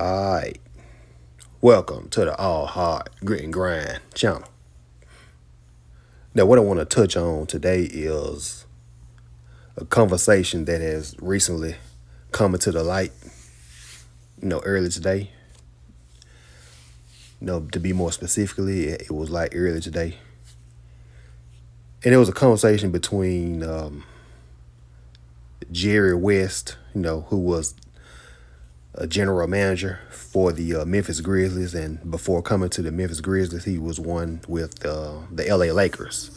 Alright, welcome to the All Hard Grit and Grind channel. Now, what I want to touch on today is a conversation that has recently come into the light, early today. To be more specifically, it was like early today. And it was a conversation between Jerry West, who was a general manager for the Memphis Grizzlies, and before coming to the Memphis Grizzlies, he was one with the LA Lakers.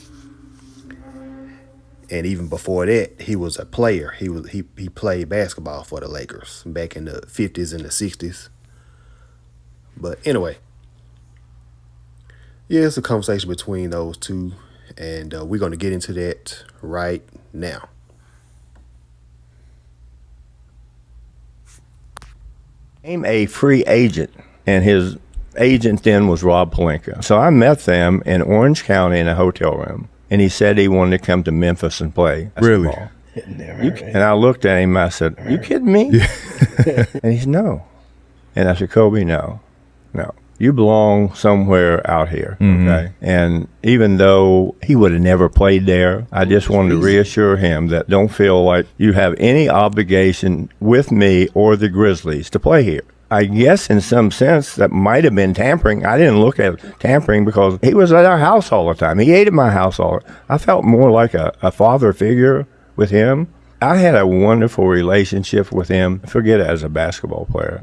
And even before that, he was a player. He played basketball for the Lakers back in the 50s and the 60s. But anyway, yeah, it's a conversation between those two, and we're going to get into that right now. Became a free agent, and his agent then was Rob Pelinka. So I met them in Orange County in a hotel room, and he said he wanted to come to Memphis and play Really? basketball. And I looked at him, I said, "You kidding me?" And he said, "No." And I said, "Kobe, no. You belong somewhere out here, okay?" And even though he would have never played there, I just wanted to reassure him that don't feel like you have any obligation with me or the Grizzlies to play here. I guess in some sense that might have been tampering. I didn't look at tampering because he was at our house all the time. He ate at my house all the time. I felt more like a father figure with him. I had a wonderful relationship with him. Forget it as a basketball player.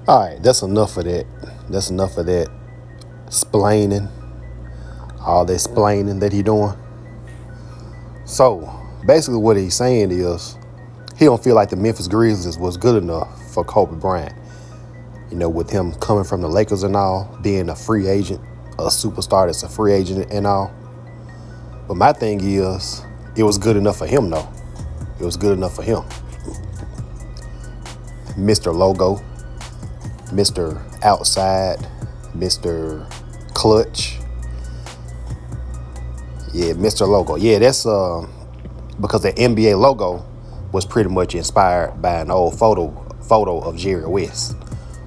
Alright, that's enough of that. That's enough of that splaining, all that splaining that he doing. So, basically what he's saying is he don't feel like the Memphis Grizzlies was good enough for Kobe Bryant. With him coming from the Lakers and all, being a free agent, a superstar that's a free agent and all. But my thing is, it was good enough for him, though. It was good enough for him. Mr. Logo, Mr. Outside, Mr. Clutch. Yeah, Mr. Logo. Yeah, that's because the NBA logo was pretty much inspired by an old photo of Jerry West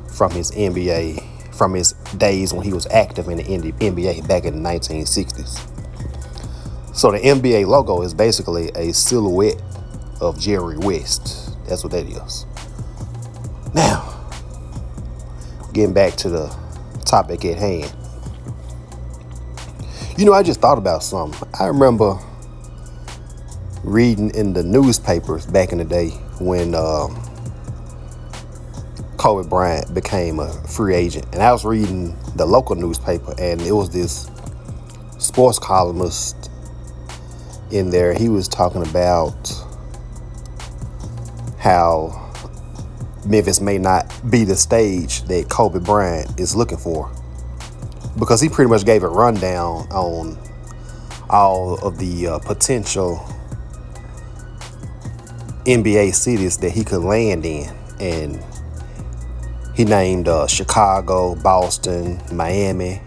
from his days when he was active in the NBA back in the 1960s. So the NBA logo is basically a silhouette of Jerry West. That's what that is. Now, getting back to the topic at hand. I just thought about something. I remember reading in the newspapers back in the day when Kobe Bryant became a free agent. And I was reading the local newspaper, and it was this sports columnist in there. He was talking about how Memphis may not be the stage that Kobe Bryant is looking for, because he pretty much gave a rundown on all of the potential NBA cities that he could land in. And he named Chicago, Boston, Miami,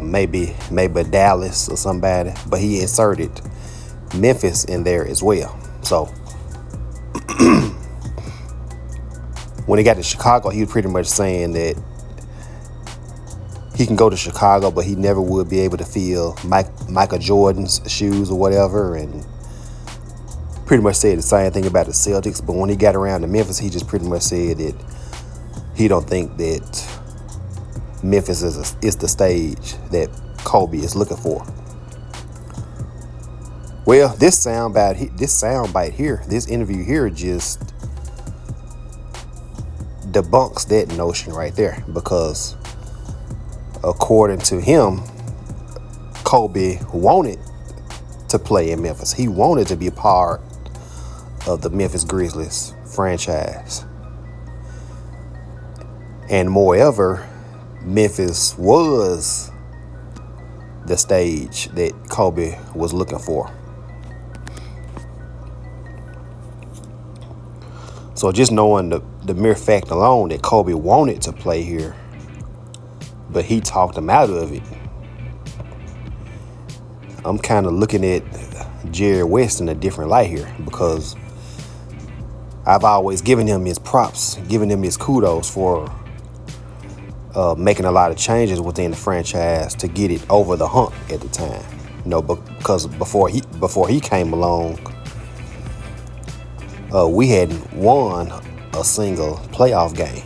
maybe Dallas or somebody, but he inserted Memphis in there as well. So when he got to Chicago, he was pretty much saying that he can go to Chicago, but he never would be able to fill Michael Jordan's shoes or whatever, and pretty much said the same thing about the Celtics. But when he got around to Memphis, he just pretty much said that he don't think that Memphis is the stage that Kobe is looking for. Well, this soundbite here, this interview here, just debunks that notion right there, because according to him, Kobe wanted to play in Memphis. He wanted to be a part of the Memphis Grizzlies franchise. And moreover, Memphis was the stage that Kobe was looking for. So just knowing the mere fact alone that Kobe wanted to play here, but he talked him out of it, I'm kind of looking at Jerry West in a different light here, because I've always given him his props, given him his kudos for making a lot of changes within the franchise to get it over the hump at the time. Because before he came along, we hadn't won a single playoff game.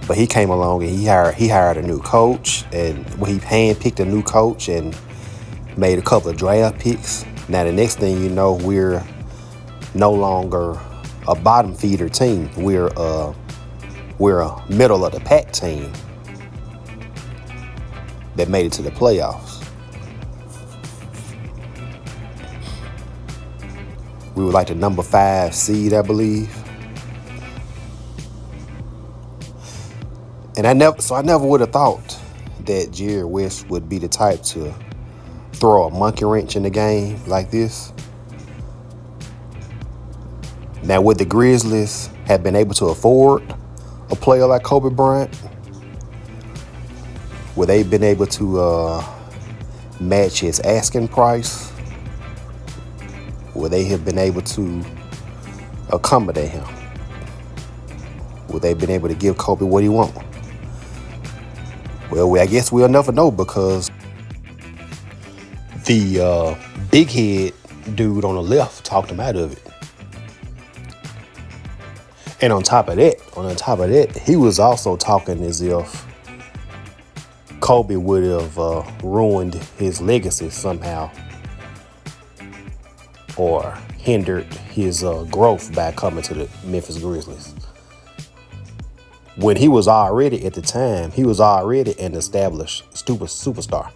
But he came along and he hired a new coach, and he handpicked a new coach and made a couple of draft picks. Now the next thing you know, we're no longer a bottom feeder team. We're a middle of the pack team that made it to the playoffs. We were like the number 5 seed, I believe. And I never would have thought that Jerry West would be the type to throw a monkey wrench in the game like this. Now, would the Grizzlies have been able to afford a player like Kobe Bryant? Would they have been able to match his asking price? Would they have been able to accommodate him? Would they have been able to give Kobe what he wants? Well, I guess we'll never know, because the big head dude on the left talked him out of it. And on top of that, he was also talking as if Kobe would have ruined his legacy somehow, or hindered his growth by coming to the Memphis Grizzlies. When he was already, at the time, he was already an established superstar.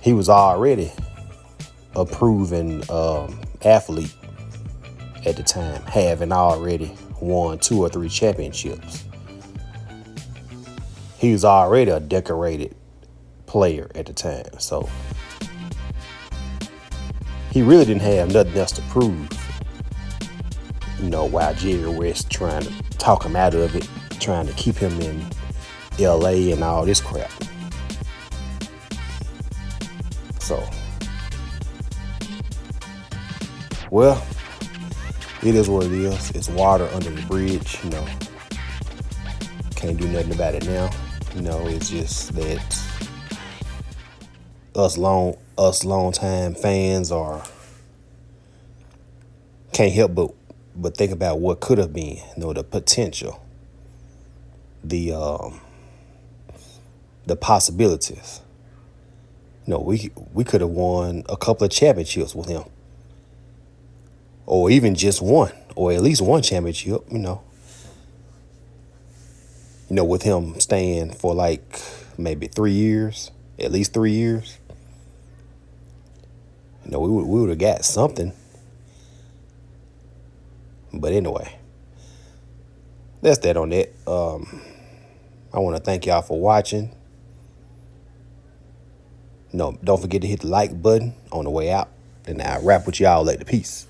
He was already a proven athlete at the time, having already won 2 or 3 championships. He was already a decorated player at the time, so he really didn't have nothing else to prove. While Jerry West trying to talk him out of it, trying to keep him in LA and all this crap. So, well, it is what it is. It's water under the bridge, Can't do nothing about it now. It's just that us long time fans can't help but think about what could have been, the potential, the possibilities. We could have won a couple of championships with him, or even just one, or at least one championship. With him staying for like maybe 3 years, at least 3 years. We would have got something. But anyway, that's that on that. I want to thank y'all for watching. Don't forget to hit the like button on the way out. And I'll wrap with y'all later. Peace.